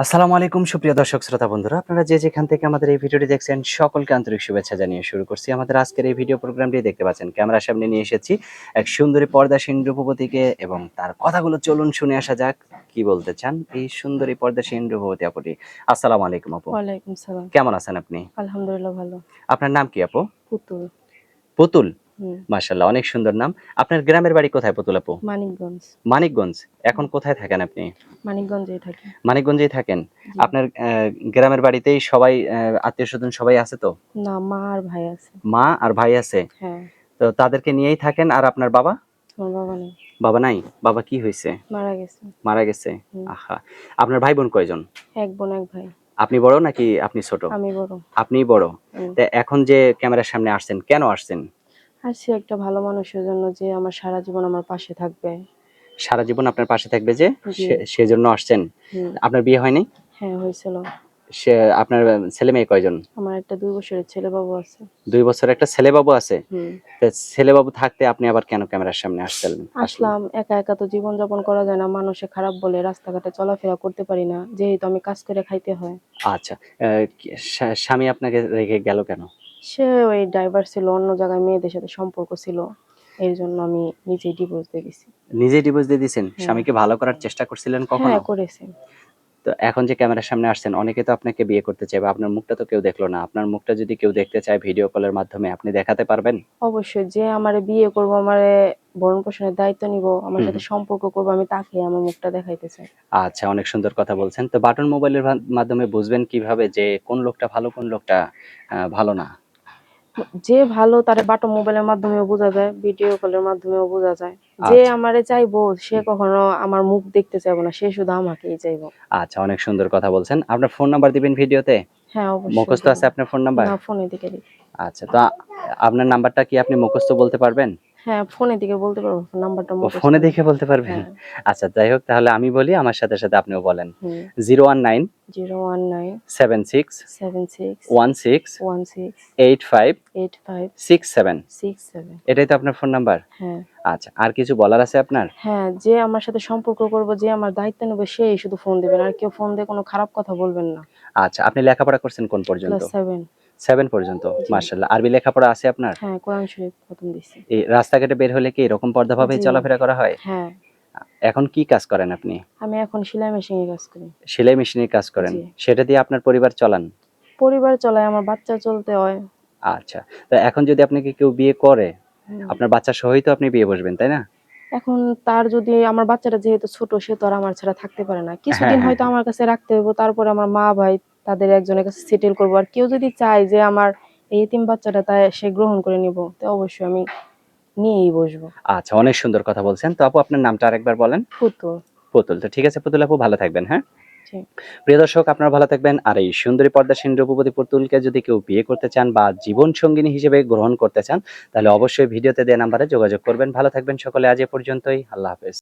আসসালামু আলাইকুম সুপ্রিয় দর্শক শ্রোতা বন্ধুরা, আপনারা যে যেখান থেকে আমাদের এই ভিডিওটি দেখছেন সকলকে আন্তরিক শুভেচ্ছা জানিয়ে শুরু করছি আমাদের আজকের এই ভিডিও প্রোগ্রামটি। দেখতে পাচ্ছেন ক্যামেরার সামনে নিয়ে এসেছি এক সুন্দরী পর্দাসীন রূপবতীকে এবং তার কথাগুলো চলুন শুনে আসা যাক কি বলতে চান এই সুন্দরী পর্দাসীন রূপবতী আপুটি। আসসালামু আলাইকুম আপু, ওয়ালাইকুম সালাম। কেমন আছেন আপনি? আলহামদুলিল্লাহ ভালো। আপনার নাম কি আপু? পুতুল। পুতুল? হুম। মাশাআল্লাহ, অনেক সুন্দর নাম। আপনার গ্রামের বাড়ি কোথায় পুতুল আপু? মানিকগঞ্জ। মানিকগঞ্জ। এখন কোথায় থাকেন আপনি? মানিকগঞ্জেই থাকি। মানিকগঞ্জেই থাকেন। জি। আপনার গ্রামের বাড়িতেই সবাই আত্মীয়স্বজন সবাই আছে তো? না, মা আর ভাই আছে। মা আর ভাই আছে। হ্যাঁ, তো তাদেরকে নিয়েই থাকেন। আর আপনার বাবা? আমার বাবা নেই। বাবা নাই? বাবা কি হইছে? মারা গেছে। মারা গেছে? হুম। আহা! আপনার ভাই বোন কয়জন? ১ বোন ১ ভাই। আপনি বড় নাকি আপনি ছোট? আমি বড়। আপনিই বড়। হুম। তা এখন যে ক্যামেরার সামনে আসছেন, কেন আসছেন? আসছি একটা ভালো মানুষের জন্য যে আমার সারা জীবন আমার পাশে থাকবে। সারা জীবন আপনার পাশে থাকবে যে জি। সেজন্য আসছেন। হুম। আপনার বিয়ে হয়নি? হ্যাঁ, হয়েছিল। সে আপনার ছেলে মেয়ে কয়জন? আমার একটা ২ বছরের ছেলেবাবু আছে। ২ বছরের একটা ছেলেবাবু আছে? হুম। তা ছেলেবাবু থাকতে আপনি আবার কেন ক্যামেরার সামনে আসলেন? আসলাম একা, একা তো জীবনযাপন করা যায় না। মানুষে খারাপ বলে রাস্তাঘাটে চলাফেরা করতে পারি না। যেহেতু আমি কাজ করে খাইতে হয়। আচ্ছা। কি স্বামী আপনাকে রেখে গেল কেন? সে ওই ডাইভার্স ছিল, অন্য জায়গায় মেয়েদের সাথে সম্পর্ক ছিল। এরজন্য আমি নিজেই ডিভোর্স দিয়ে দিছি। নিজেই ডিভোর্স দিয়ে দিছেন? হ্যাঁ। স্বামীকে ভালো করার চেষ্টা করছিলেন হ্যাঁ, কখনো? করেছি। তো এখন যে ক্যামেরার সামনে আসছেন, অনেকে তো আপনাকে বিয়ে করতে চায় বা আপনার মুখটা তো কেউ দেখলো না। আপনার মুখটা যদি কেউ দেখতে চায় ভিডিও কলের মাধ্যমে, আপনি দেখাতে পারবেন? অবশ্যই যে আমারে বিয়ে করবো, আমারে ভরণ-পোষণের দায়িত্ব নিবো, আমার হুম, সাথে হুম। সম্পর্ক করবো, আমি তাকেই আমার মুখটা দেখাইতে চাই। আচ্ছা, অনেক সুন্দর কথা বলছেন। তো বাটন মোবাইলের মাধ্যমে বুঝবেন কিভাবে যে কোন লোকটা ভালো, কোন লোকটা ভালো না? যে ভালো তারে বাটন মোবাইলের মাধ্যমেও বোঝা যায়, ভিডিও কলের মাধ্যমেও বোঝা যায়। যে আচ্ছা। আমারে চাইবো সে হুম। কখনো আমার মুখ দেখতে চাইবো না। সে শুধু আমাকেই চাইবো। আচ্ছা, অনেক সুন্দর কথা বলছেন। আপনার ফোন নাম্বার দিবেন ভিডিওতে? হ্যাঁ, অবশ্যই মুখস্থ দিব। আছে আপনার ফোন নাম্বার? না, ফোনের দিকে দিই। আচ্ছা, তো আপনার নাম্বারটা কি আপনি মুখস্থ বলতে পারবেন? হ্যাঁ, ফোনের দিকে বলতে পারবো। নাম্বারটা ও মুখস্থ ফোনে না। দেখে বলতে পারবেন? হ্যাঁ। আচ্ছা, যাই হোক তাহলে আমি বলি আমার সাথে, সাথে আপনিও বলেন। হুম। 019 019 76 76 16 16 85 85 67 67। এটাই তো আপনার ফোন নাম্বার? হ্যাঁ। আচ্ছা, আর কিছু বলার আছে আপনার? হ্যাঁ, যে আমার সাথে সম্পর্ক করবে, যে আমার দায়িত্ব নেবে সেই শুধু ফোন দিবেন। আর কেউ ফোন দিয়ে কোনো খারাপ কথা বলবেন না। আচ্ছা, আপনি লেখাপড়া করছেন কোন পর্যন্ত? ক্লাস 7। 7 পর্যন্ত। জি। মাশাআল্লাহ। আরবি লেখাপড়া আছে আপনার? হ্যাঁ, কোরআন শরীফ খতম দিছি। এই রাস্তাঘাটে বের হলে কি এরকম পর্দাভাবেই জি। চলাফেরা করা হয়? হ্যাঁ, এখন কি কাজ করেন আপনি? আমি এখন সেলাই মেশিনে কাজ করি। সেলাই মেশিনের কাজ করেন। জি। সেটা দিয়ে আপনার পরিবার চালান? পরিবার চলায়, আমার বাচ্চা চলতে হয়। আচ্ছা। তো এখন যদি আপনাকে কেউ বিয়ে করে, হুম। আপনার বাচ্চা সহই তো আপনি বিয়ে বসবেন, তাই না? এখন তার যদি আমার বাচ্চাটা যেহেতু ছোট, সে তো আর আমার ছাড়া থাকতে পারে না। হ্যাঁ, কিছুদিন হ্যাঁ, হয়তো হ্যাঁ। আমার কাছে রাখতে হইব। তারপরে আমার মা ভাই তাদের একজনের কাছে সেটেল করব। আর কেউ যদি চায় যে আমার এই এতিম বাচ্চাটা সে গ্রহণ করে নিব, তো অবশ্যই আমি নিয়েই বসবো। আচ্ছা, অনেক সুন্দর কথা বলছেন। তো আপু আপনার নামটা আরেকবার বলেন? পুতুল। পুতুল। তো ঠিক আছে পুতুল আপু, ভালো থাকবেন, হ্যাঁ? জি। প্রিয় দর্শক, আপনারা ভালো থাকবেন। আর এই সুন্দরী পর্দাসীন রূপবতী পুতুলকে যদি কেউ বিয়ে করতে চান বা জীবন সঙ্গিনী হিসেবে গ্রহণ করতে চান, তাহলে অবশ্যই ভিডিওতে দেয়া নাম্বারে যোগাযোগ করবেন। ভালো থাকবেন সকলে, আজ এ পর্যন্তই। আল্লাহ হাফেজ।